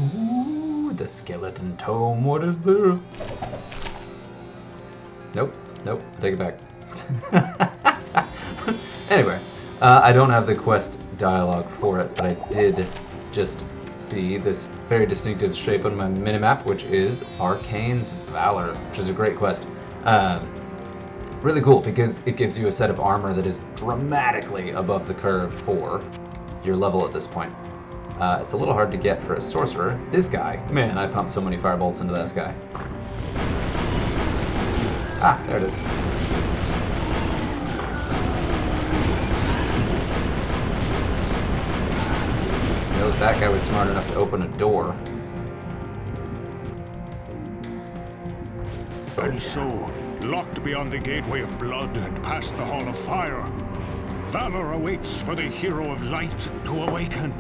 Ooh, the skeleton tome. What is this? Nope. Nope. Take it back. Anyway, I don't have the quest dialogue for it, but I did just see this very distinctive shape on my minimap, which is Arkaine's Valor, which is a great quest. Really cool because it gives you a set of armor that is dramatically above the curve for your level at this point. It's a little hard to get for a sorcerer. This guy, man, I pumped so many firebolts into this guy. Ah, there it is. Knows that guy was smart enough to open a door. And so, locked beyond the gateway of blood and past the hall of fire, Valor awaits for the hero of light to awaken.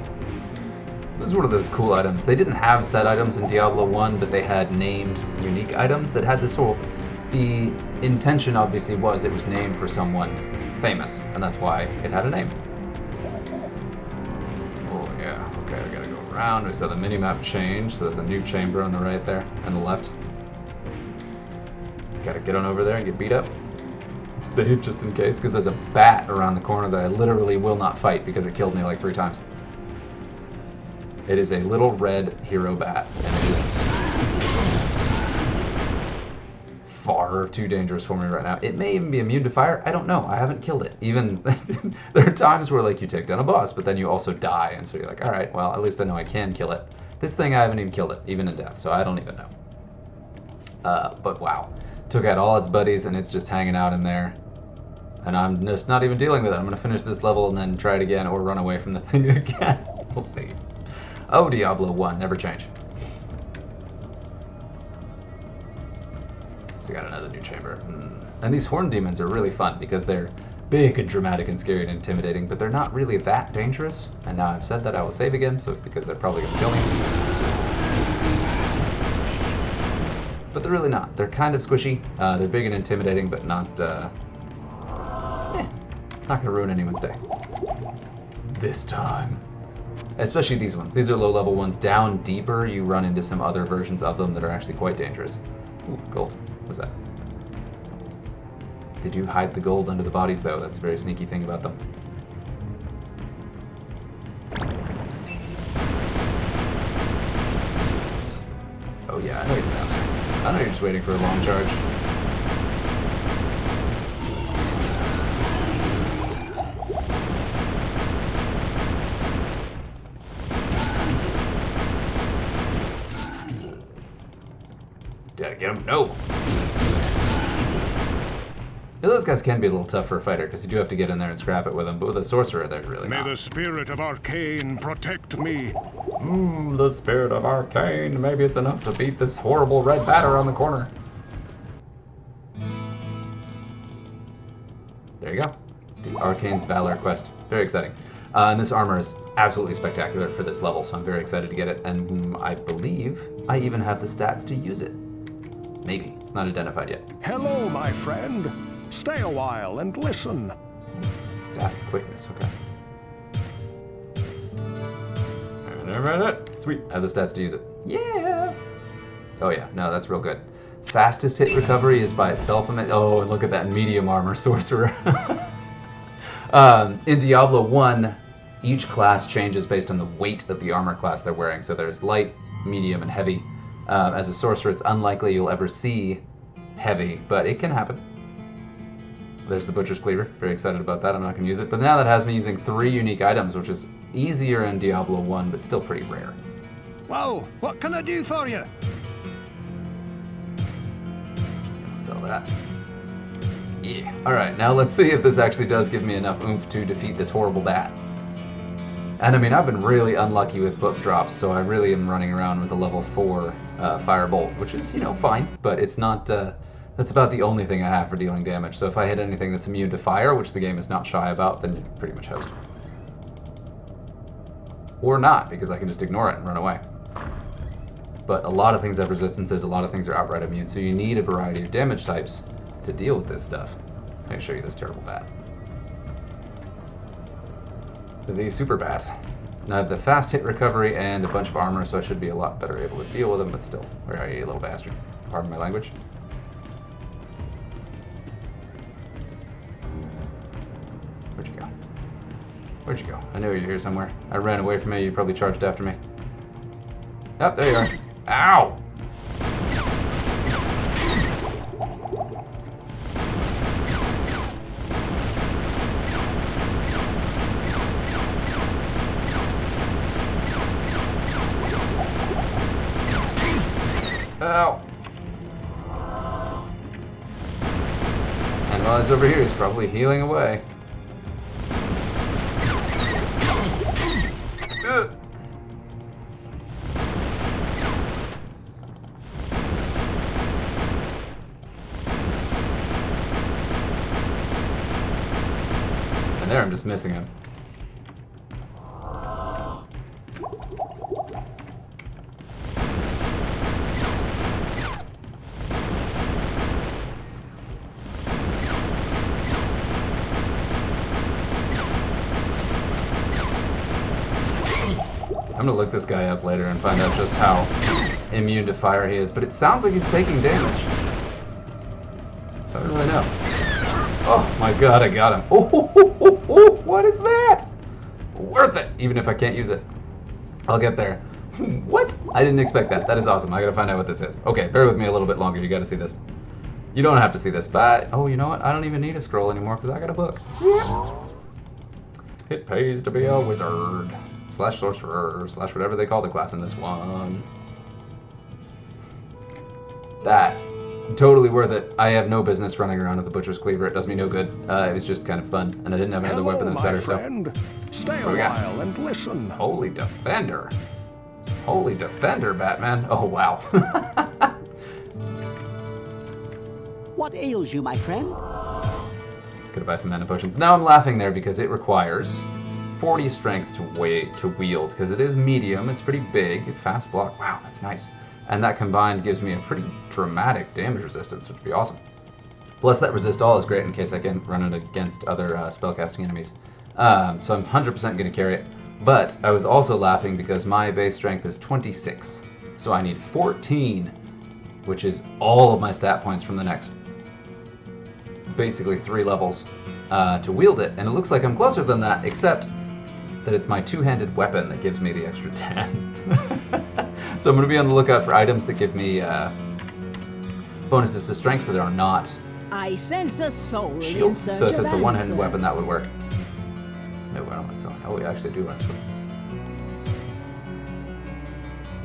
This is one of those cool items. They didn't have set items in Diablo 1, but they had named unique items that had this whole... The intention obviously was that it was named for someone famous, and that's why it had a name. Oh yeah, okay, we gotta go around. We saw the minimap change, so there's a new chamber on the right there, and the left. Gotta get on over there and get beat up. Save just in case, because there's a bat around the corner that I literally will not fight because it killed me like 3 times. It is a little red hero bat, and it is far too dangerous for me right now. It may even be immune to fire. I don't know. I haven't killed it. Even there are times where like you take down a boss, but then you also die, and so you're like, all right, well, at least I know I can kill it. This thing, I haven't even killed it, even in death, so I don't even know. But wow. Took out all its buddies, and it's just hanging out in there. And I'm just not even dealing with it. I'm going to finish this level and then try it again, or run away from the thing again. We'll see. Oh, Diablo 1, never change. So got another new chamber. And these horn demons are really fun because they're big and dramatic and scary and intimidating, but they're not really that dangerous. And now I've said that, I will save again, so because they're probably going to kill me. But they're really not. They're kind of squishy. They're big and intimidating, but not going to ruin anyone's day. This time. Especially these ones. These are low-level ones. Down deeper, you run into some other versions of them that are actually quite dangerous. Ooh, gold. What's that? They do hide the gold under the bodies, though. That's a very sneaky thing about them. Oh yeah, I know you're down there. I know you're just waiting for a long charge. Did I get him? No! Yeah, those guys can be a little tough for a fighter, because you do have to get in there and scrap it with them, but with a sorcerer, they're really not. May the spirit of Arkaine protect me. The spirit of Arkaine. Maybe it's enough to beat this horrible red bat around the corner. There you go. The Arkaine's Valor quest. Very exciting. And this armor is absolutely spectacular for this level, so I'm very excited to get it. And I believe I even have the stats to use it. Maybe. It's not identified yet. Hello, my friend. Stay a while and listen. Stat quickness, okay. Sweet, I have the stats to use it. Yeah! Oh yeah, no, that's real good. Fastest hit recovery is by itself. Oh, and look at that medium armor sorcerer. In Diablo 1, each class changes based on the weight of the armor class they're wearing. So there's light, medium, and heavy. As a sorcerer, it's unlikely you'll ever see heavy, but it can happen. There's the Butcher's Cleaver. Very excited about that. I'm not going to use it. But now that has me using 3 unique items, which is easier in Diablo 1, but still pretty rare. Well, what can I do for you? Sell that. Yeah. Alright, now let's see if this actually does give me enough oomph to defeat this horrible bat. And I mean, I've been really unlucky with book drops, so I really am running around with a level 4 Firebolt, which is, you know, fine, but it's not... that's about the only thing I have for dealing damage, so if I hit anything that's immune to fire, which the game is not shy about, then you're pretty much host. Or not, because I can just ignore it and run away. But a lot of things have resistances, a lot of things are outright immune, so you need a variety of damage types to deal with this stuff. Let me show you this terrible bat. The super bat. And I have the fast hit recovery and a bunch of armor, so I should be a lot better able to deal with him, but still. Where are you, little bastard? Pardon my language. Where'd you go? Where'd you go? I knew you were here somewhere. I ran away from you. You probably charged after me. Oh, there you are. Ow! Ow! And while he's over here, he's probably healing away. Ugh. And there, I'm just missing him. I'm gonna look this guy up later and find out just how immune to fire he is, but it sounds like he's taking damage. So I don't really know. Oh my god, I got him. Oh, what is that? Worth it, even if I can't use it. I'll get there. What? I didn't expect that. That is awesome. I gotta find out what this is. Okay, bear with me a little bit longer. You gotta see this. You don't have to see this, but oh, you know what? I don't even need a scroll anymore because I got a book. It pays to be a wizard. / sorcerer / whatever they call the class in this one. That totally worth it. I have no business running around with the butcher's cleaver. It does me no good. It was just kind of fun, and I didn't have another weapon that was better. Friend. So stay a while and listen. Holy defender, holy defender, Batman. Oh wow. What ails you, my friend? Could buy some mana potions. Now I'm laughing there because it requires 40 strength to wield, because it is medium, it's pretty big, fast block. Wow, that's nice. And that combined gives me a pretty dramatic damage resistance, which would be awesome. Plus that resist all is great in case I can run it against other spellcasting enemies. So I'm 100% going to carry it. But I was also laughing because my base strength is 26. So I need 14, which is all of my stat points from the next basically 3 levels to wield it. And it looks like I'm closer than that, except that it's my two-handed weapon that gives me the extra 10. So I'm going to be on the lookout for items that give me bonuses to strength that are not I sense a soul shields. in search So if it's a of one-handed weapon, that would answers. work. No, I don't want to. Oh, we actually do want to.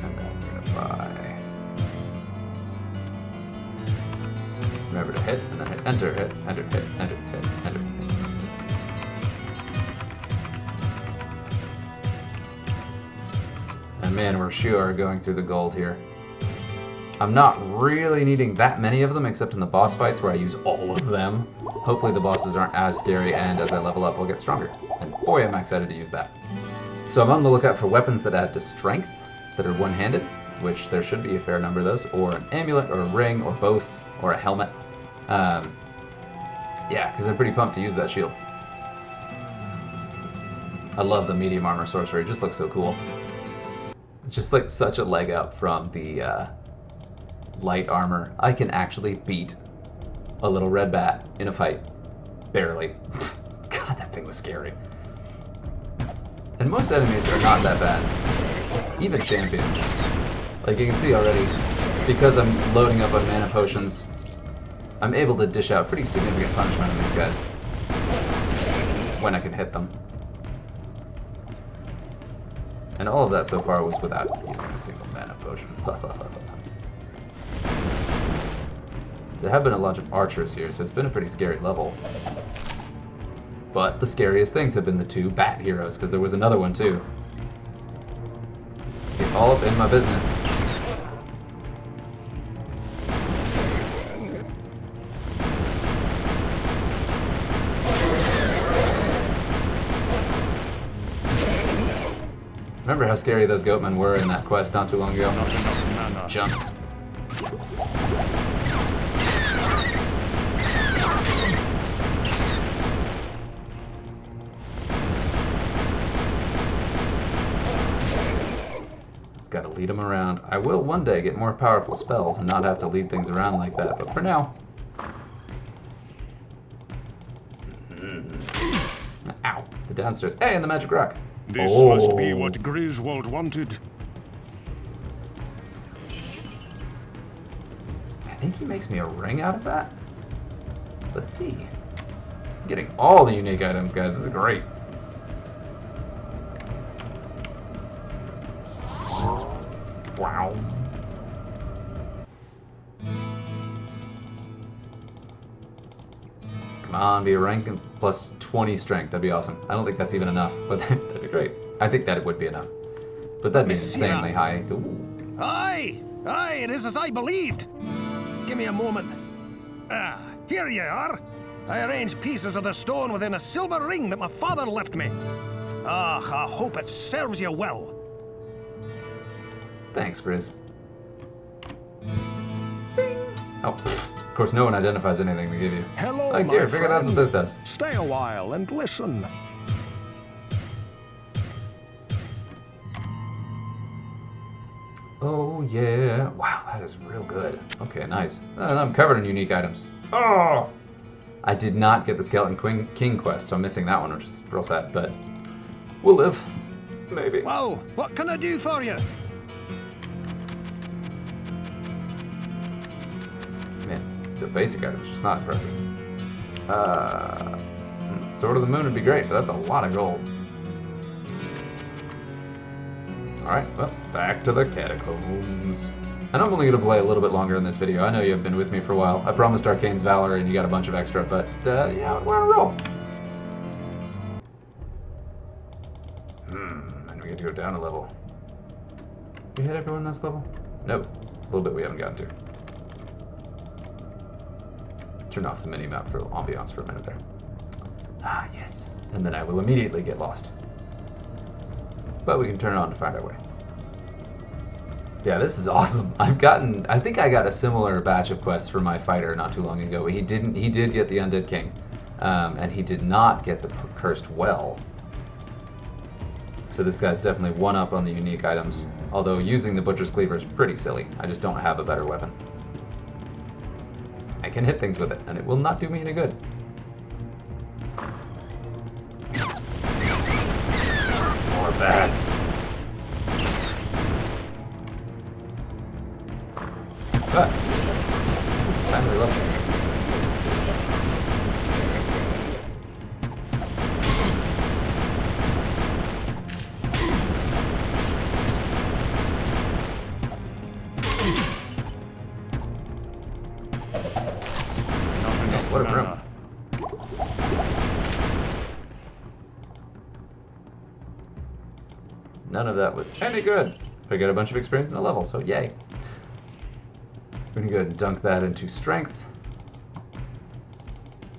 And then we're going to buy. Remember to hit, and then hit enter, hit, enter, hit, enter, hit, enter. And man, we're sure going through the gold here. I'm not really needing that many of them, except in the boss fights where I use all of them. Hopefully the bosses aren't as scary, and as I level up, I'll get stronger. And boy, I'm excited to use that. So I'm on the lookout for weapons that add to strength, that are one-handed, which there should be a fair number of those, or an amulet, or a ring, or both, or a helmet. Yeah, because I'm pretty pumped to use that shield. I love the medium armor sorcery, it just looks so cool. It's just like such a leg up from the light armor. I can actually beat a little red bat in a fight. Barely. God, that thing was scary. And most enemies are not that bad. Even champions. Like you can see already, because I'm loading up on mana potions, I'm able to dish out pretty significant punishment on these guys. When I can hit them. And all of that so far was without using a single mana potion. There have been a lot of archers here, so it's been a pretty scary level. But the scariest things have been the 2 bat heroes, because there was another one too. Get all up in my business. Remember how scary those goatmen were in that quest not too long ago? Not enough mana. Jumps. gotta lead them around. I will one day get more powerful spells and not have to lead things around like that, but for now... Ow, the downstairs. Hey, and the magic rock. This must be what Griswold wanted. I think he makes me a ring out of that. Let's see. I'm getting all the unique items, guys. This is great. Wow. Come on, be a rank and plus 20 strength. That'd be awesome. I don't think that's even enough, but that'd be great. I think that it would be enough. But that'd be insanely high. Ooh. Aye, it is as I believed. Give me a moment. Ah, here you are. I arranged pieces of the stone within a silver ring that my father left me. Ah, I hope it serves you well. Thanks, Grizz. Bing. Oh, of course, no one identifies anything we give you. Hello, like, my here, figure out what friend. this does. Stay a while and listen. Oh, yeah. Wow, that is real good. Okay, nice. I'm covered in unique items. Oh! I did not get the Skeleton King quest, so I'm missing that one, which is real sad, but we'll live. Maybe. Well, what can I do for you? Man, the basic items just not impressive. Sword of the Moon would be great, but that's a lot of gold. Alright, well, back to the catacombs. And I'm only going to play a little bit longer in this video. I know you've been with me for a while. I promised Arkaine's Valor and you got a bunch of extra, but yeah, we're on a roll. And we get to go down a level. We hit everyone this level? Nope. It's a little bit we haven't gotten to. Turn off the mini-map for ambiance for a minute there. Ah, yes. And then I will immediately get lost. But we can turn it on to find our way. Yeah, this is awesome. I think I got a similar batch of quests for my fighter not too long ago. He did get the Undead King, and he did not get the Cursed Well. So this guy's definitely one up on the unique items, although using the Butcher's Cleaver is pretty silly. I just don't have a better weapon. I can hit things with it, and it will not do me any good. More bats. But time to reload. What a room. None of that was any good. I got a bunch of experience in a level, so yay. We're gonna go ahead and dunk that into strength.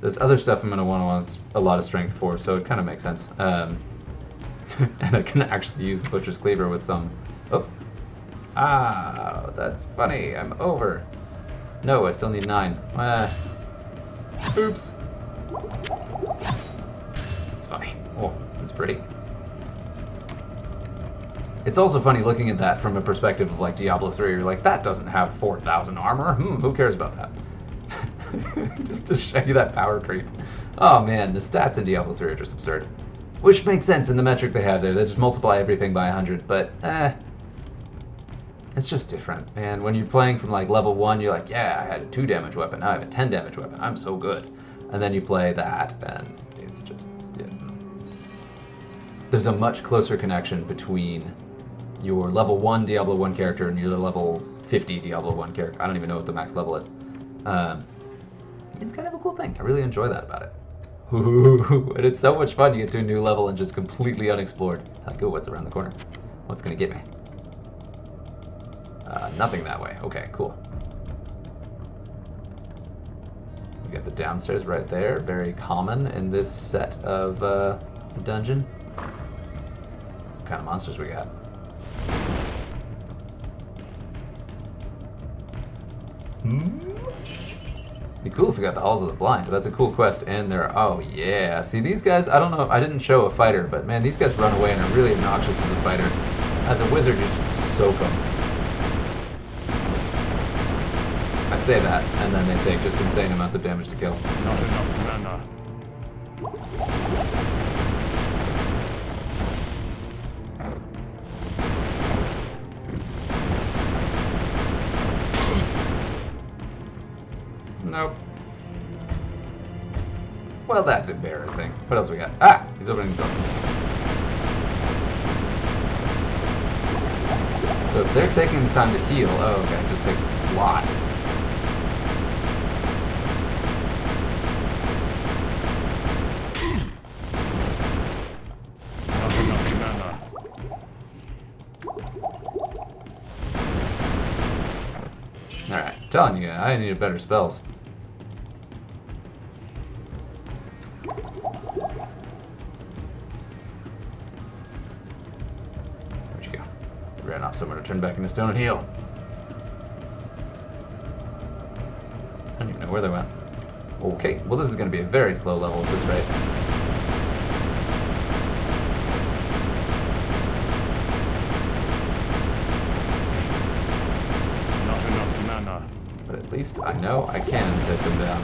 There's other stuff I'm gonna want a lot of strength for, so it kind of makes sense. And I can actually use the Butcher's Cleaver with some... Oh! Ah, that's funny. I'm over. No, I still need 9. Oops. It's funny. Oh, it's pretty. It's also funny looking at that from a perspective of like Diablo 3. You're like, that doesn't have 4,000 armor. Who cares about that? Just to show you that power creep. Oh man, the stats in Diablo 3 are just absurd. Which makes sense in the metric they have there. They just multiply everything by 100, but it's just different. And when you're playing from like level 1, you're like, yeah, I had a 2 damage weapon. Now I have a 10 damage weapon. I'm so good. And then you play that, and it's just... Yeah. There's a much closer connection between your level 1 Diablo 1 character and your level 50 Diablo 1 character. I don't even know what the max level is. It's kind of a cool thing. I really enjoy that about it. And it's so much fun to get to a new level and just completely unexplored. Like, oh, what's around the corner? What's going to get me? Nothing that way. Okay, cool. We got the downstairs right there. Very common in this set of the dungeon. What kind of monsters we got? Be cool if we got the Halls of the Blind. That's a cool quest, and they're... Oh, yeah. See, these guys... I don't know... I didn't show a fighter, but man, these guys run away and are really obnoxious as a fighter. As a wizard, you're just soak them. I say that, and then they take just insane amounts of damage to kill. Not enough mana. Nope. Well, that's embarrassing. What else we got? Ah! He's opening the door. So if they're taking the time to heal, oh, okay, it just takes a lot. Not enough mana. Alright, telling you, I need better spells. Where'd you go? Ran off somewhere to turn back into stone and heal. I don't even know where they went. Okay, well this is going to be a very slow level at this rate. Not enough mana. But at least I know I can take them down.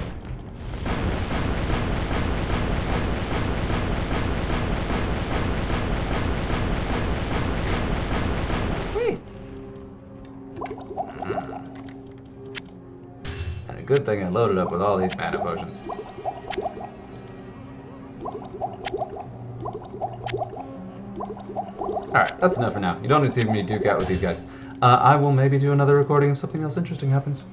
Whee! And a good thing I loaded up with all these mana potions. Alright, that's enough for now. You don't need to see me duke out with these guys. I will maybe do another recording if something else interesting happens.